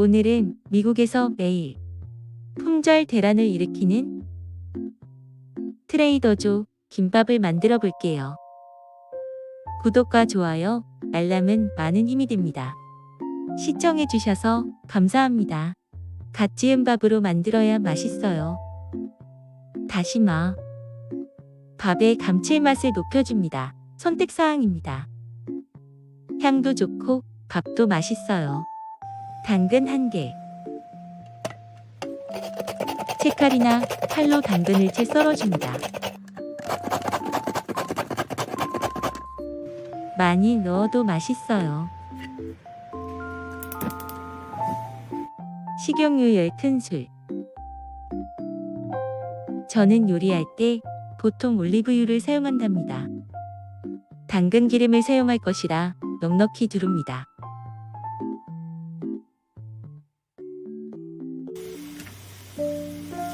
오늘은 미국에서 매일 품절 대란을 일으키는 트레이더조 김밥을 만들어 볼게요. 구독과 좋아요, 알람은 많은 힘이 됩니다. 시청해 주셔서 감사합니다. 갓 지은 밥으로 만들어야 맛있어요. 다시마. 밥의 감칠맛을 높여줍니다. 선택사항입니다. 향도 좋고 밥도 맛있어요. 당근 1개. 채칼이나 칼로 당근을 채 썰어줍니다. 많이 넣어도 맛있어요. 식용유 10큰술. 저는 요리할 때 보통 올리브유를 사용한답니다. 당근 기름을 사용할 것이라 넉넉히 두릅니다.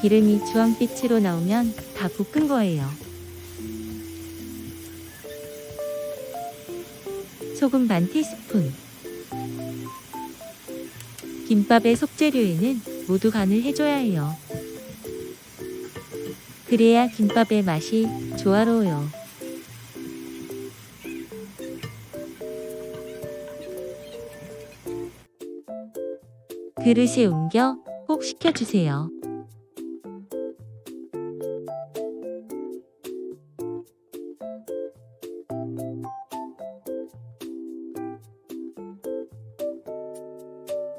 기름이 주황빛으로 나오면 다 볶은 거예요. 소금 반 티스푼. 김밥의 속재료에는 모두 간을 해줘야 해요. 그래야 김밥의 맛이 조화로워요. 그릇에 옮겨 꼭 식혀주세요.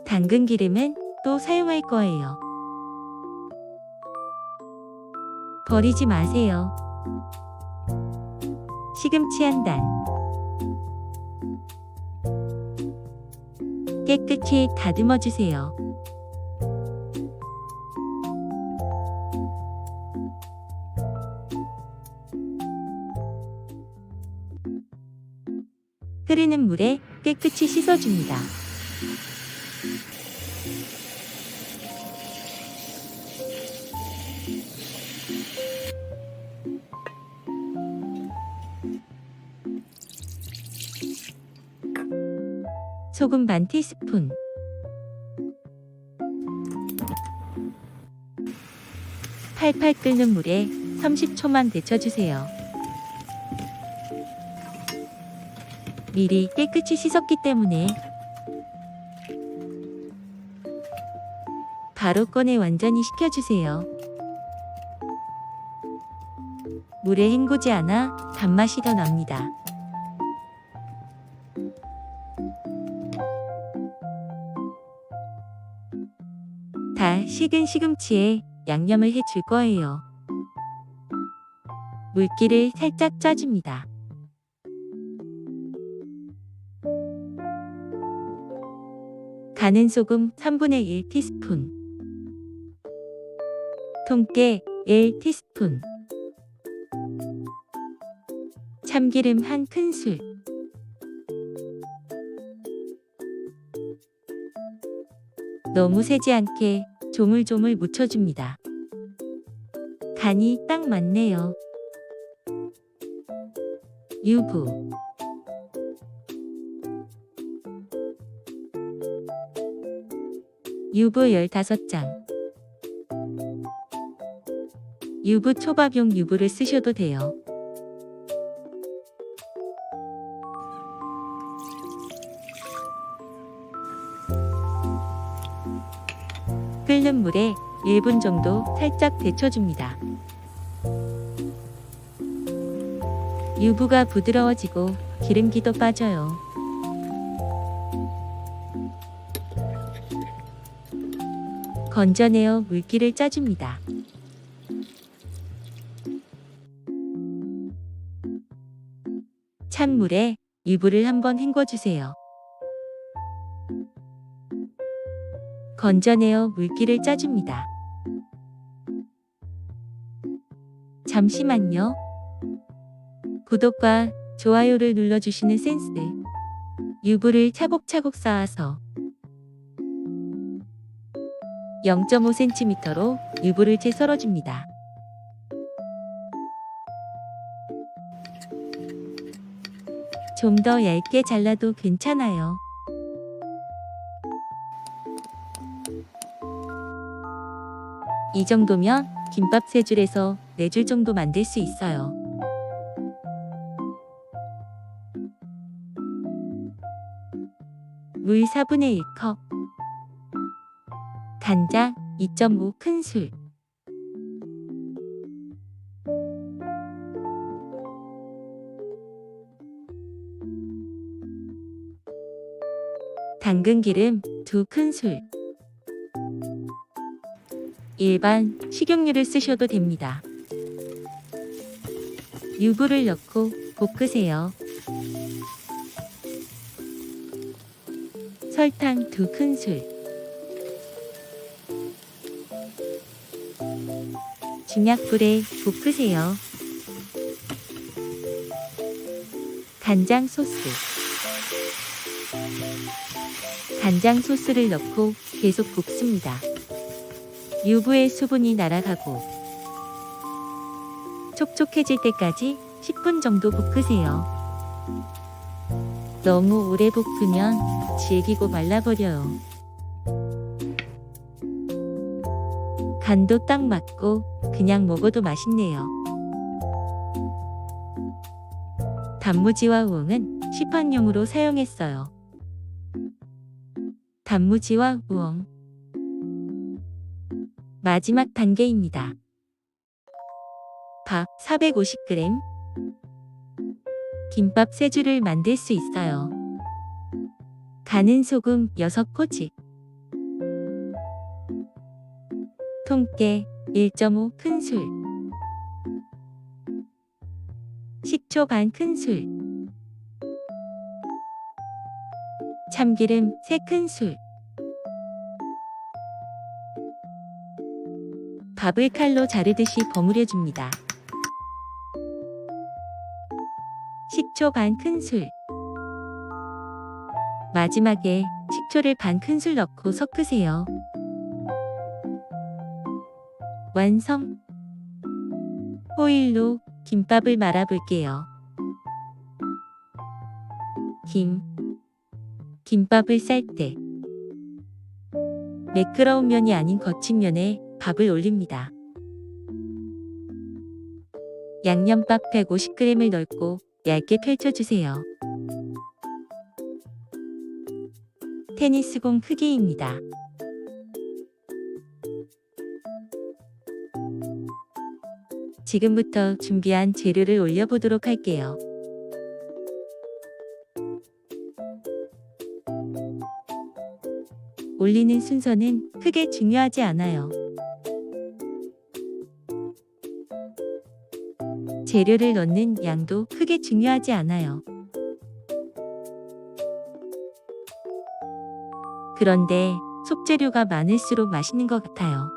당근 기름은 또 사용할 거예요. 버리지 마세요. 시금치 1단. 깨끗이 다듬어 주세요. 끓이는 물에 깨끗이 씻어줍니다. 소금 반 티스푼. 팔팔 끓는 물에 30초만 데쳐주세요. 미리 깨끗이 씻었기 때문에 바로 꺼내 완전히 식혀주세요. 물에 헹구지 않아 단맛이 더 납니다. 다 식은 시금치에 양념을 해줄 거예요. 물기를 살짝 짜줍니다. 간은 소금 3분의 1 티스푼. 통깨 1 티스푼. 참기름 1큰술. 너무 세지 않게 조물조물 묻혀줍니다. 간이 딱 맞네요. 유부. 유부 15장. 유부 초밥용 유부를 쓰셔도 돼요. 끓는 물에 1분 정도 살짝 데쳐줍니다. 유부가 부드러워지고 기름기도 빠져요. 건져내어 물기를 짜줍니다. 찬물에 유부를 한번 헹궈주세요. 건져내어 물기를 짜줍니다. 잠시만요. 구독과 좋아요를 눌러주시는 센스. 유부를 차곡차곡 쌓아서 0.5cm로 유부를 채 썰어줍니다. 좀 더 얇게 잘라도 괜찮아요. 이 정도면 김밥 3줄에서 4줄 정도 만들 수 있어요. 물 4분의 1컵, 간장 2.5 큰술, 당근기름 2 큰술, 일반 식용유를 쓰셔도 됩니다. 유부를 넣고 볶으세요. 설탕 2 큰술, 중약불에 볶으세요. 간장 소스, 간장 소스를 넣고 계속 볶습니다. 유부의 수분이 날아가고 촉촉해질 때까지 10분 정도 볶으세요. 너무 오래 볶으면 질기고 말라버려요. 간도 딱 맞고 그냥 먹어도 맛있네요. 단무지와 우엉은 시판용으로 사용했어요. 단무지와 우엉. 마지막 단계입니다. 밥 450g. 김밥 3줄을 만들 수 있어요. 간은 소금 6꼬집, 통깨 1.5 큰술, 식초 반 큰술, 참기름 3큰술. 밥을 칼로 자르듯이 버무려줍니다. 식초 반 큰술. 마지막에 식초를 반 큰술 넣고 섞으세요. 완성! 호일로 김밥을 말아볼게요. 김밥을 쌀 때 매끄러운 면이 아닌 거친 면에 밥을 올립니다. 양념밥 150g을 넣고 얇게 펼쳐주세요. 테니스공 크기입니다. 지금부터 준비한 재료를 올려보도록 할게요. 올리는 순서는 크게 중요하지 않아요. 재료를 넣는 양도 크게 중요하지 않아요. 그런데 속재료가 많을수록 맛있는 것 같아요.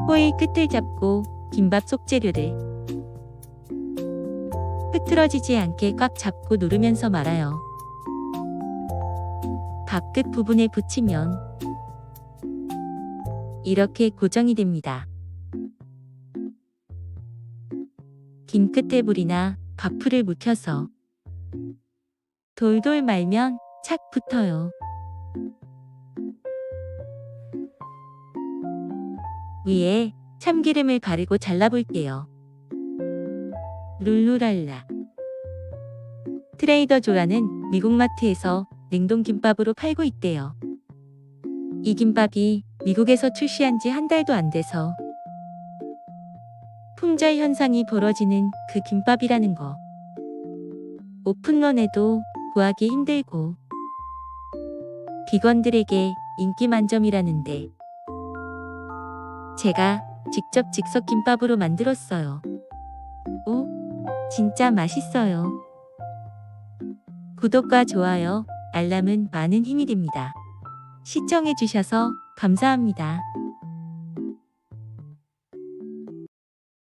호일 끝을 잡고 김밥 속재료를 흐트러지지 않게 꽉 잡고 누르면서 말아요. 밥 끝 부분에 붙이면 이렇게 고정이 됩니다. 김 끝에 물이나 밥풀을 묵혀서 돌돌 말면 착 붙어요. 위에 참기름을 바르고 잘라볼게요. 룰루랄라. 트레이더 조라는 미국 마트에서 냉동김밥으로 팔고 있대요. 이 김밥이 미국에서 출시한 지 한 달도 안 돼서 품절 현상이 벌어지는 그 김밥이라는 거. 오픈런에도 구하기 힘들고 비건들에게 인기 만점이라는데 제가 직접 즉석 김밥으로 만들었어요. 오, 진짜 맛있어요. 구독과 좋아요, 알람은 많은 힘이 됩니다. 시청해주셔서 감사합니다.